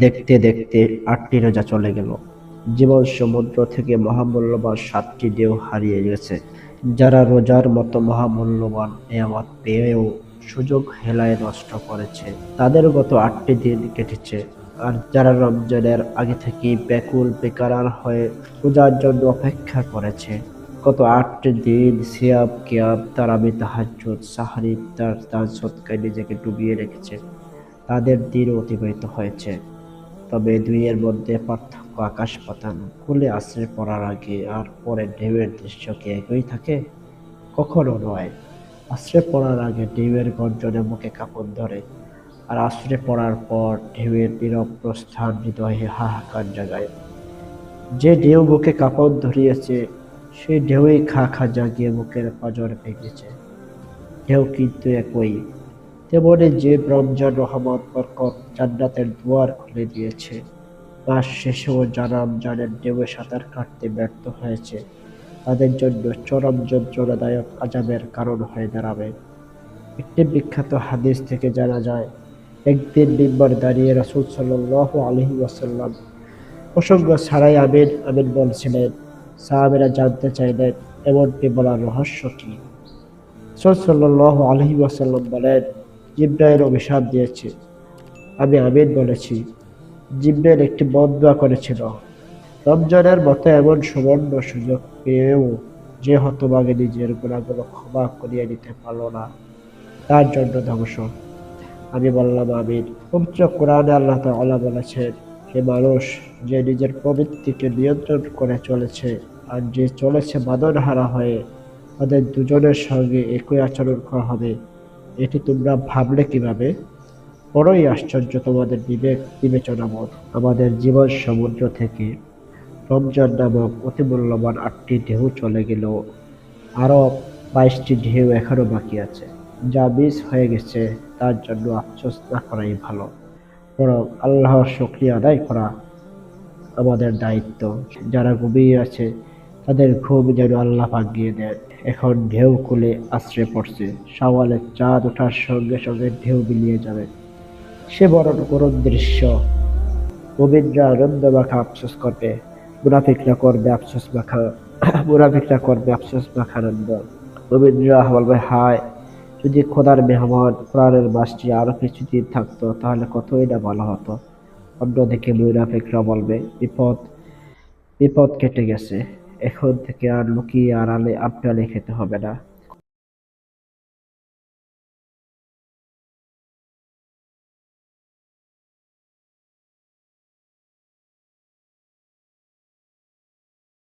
দেখতে দেখতে ৮টি রোজা চলে গেল। জীবন সমুদ্র থেকে মহামূল্যবান ৭টি ঢেউ হারিয়ে গেছে। যারা রোজার মতো মহামূল্যবান নেয়ামত পেয়েও সুযোগ হেলায় নষ্ট করেছে, তাদের গত ৮টি দিন কেটেছে। আর যারা রমজানের আগে থেকেই ব্যাকুল বেকারার হয়ে রোজার জন্য অপেক্ষা করেছে, গত ৮টি দিন সিয়াম কিয়াম তারাবি তাহাজ্জুদ সাহরি ইফতার দান সদকায় নিজেকে ডুবিয়ে রেখেছে, তাদের দিন অতিবাহিত হয়েছে। তবে দুইয়ের মধ্যে পার্থক্য আকাশ পাতাল। কুলে আছড়ে পড়ার আগে আর পরে ঢেউয়ের দৃশ্য কি একই থাকে? কখনো নয়। আছড়ে পড়ার আগে ঢেউয়ের গর্জনে বুকে কাঁপন ধরে, আর আছড়ে পড়ার পর ঢেউয়ের নীরব প্রস্থান হৃদয়ে হাহাকার জাগায়। যে ঢেউ বুকে কাঁপন ধরিয়েছে, সেই ঢেউই খা খা জাগিয়ে বুকের পাঁজর ভেঙেছে। ঢেউ কিন্তু একই। তেমনি যে রমজান রহমত বরকত জান্নাতের দুয়ার খুলে দিয়েছে, মাস শেষেও যারা রমজানের ঢেউয়ে সাঁতার কাটতে ব্যর্থ হয়েছে, তাদের জন্য চরম যন্ত্রণাদায়ক আযাবের কারণ হয়ে দাঁড়াবে। একটি বিখ্যাত হাদিস থেকে জানা যায়, একদিন মিম্বার দাঁড়িয়ে রাসূল সাল্লাল্লাহু আলাইহি ওয়াসাল্লাম প্রসঙ্গ ছাড়াই আমিন আমিন বলছিলেন। সাহাবীরা জানতে চাইলেন, এমনটি বলার রহস্য কি? রাসূল সাল্লাল্লাহু আলাইহি ওয়াসাল্লাম বলেন, জিবরাইল অভিশাপ দিয়েছে, আমি আমিন বলেছি। জিবরাইল একটি বদদোয়া করেছিল। রমজানের মতো এমন সুবর্ণ সুযোগ পেয়েও যে হতভাগে নিজের গুনাহগুলো ক্ষমা করিয়ে নিতে পারল না, তার জন্য ধ্বংস। আমি বললাম আমিন। পবিত্র কোরআনে আল্লাহ তাআলা বলেছেন, হে মানুষ, যে নিজের প্রবৃত্তিকে নিয়ন্ত্রণ করে চলেছে আর যে চলেছে বাঁধনহারা হয়ে, তাদের দুজনের সঙ্গে একই আচরণ করা হবে, এটি তোমরা ভাবলে কিভাবে? বড়ই আশ্চর্য তোমাদের বিবেক বিবেচনাবোধ। আমাদের জীবন সমুদ্র থেকে রমজান নামক অতি মূল্যবান ৮টি ঢেউ চলে গেলেও আরও ২২টি ঢেউ এখনো বাকি আছে। যা মিস হয়ে গেছে তার জন্য আফসোস না করাই ভালো, বরং আল্লাহর শুকরিয়া আদায় করা আমাদের দায়িত্ব। যারা ঘুমিয়ে আছে, তাদের ঘুম যেন আল্লাহ ভাঙিয়ে দেন। এখন ঢেউ কূলে আছড়ে পড়ছে। শাওয়ালের চাঁদ ওঠার সঙ্গে সঙ্গে ঢেউ মিলিয়ে যাবে। সে বড় করুণ দৃশ্য। মুমিনরা আনন্দ মাখা আফসোস করবে, মুনাফিকরা করবে আফসোস মাখা আনন্দ। মুমিনরা বলবে, হায়, যদি খোদার মেহমান কোরআনের মাসটি আরো কিছুদিন থাকতো তাহলে কতই না ভালো হতো। অন্যদিকে মুনাফিকরা বলবে, বিপদ বিপদ কেটে গেছে, এখন থেকে আর লুকিয়ে আড়ালে আবডালে খেতে হবে না।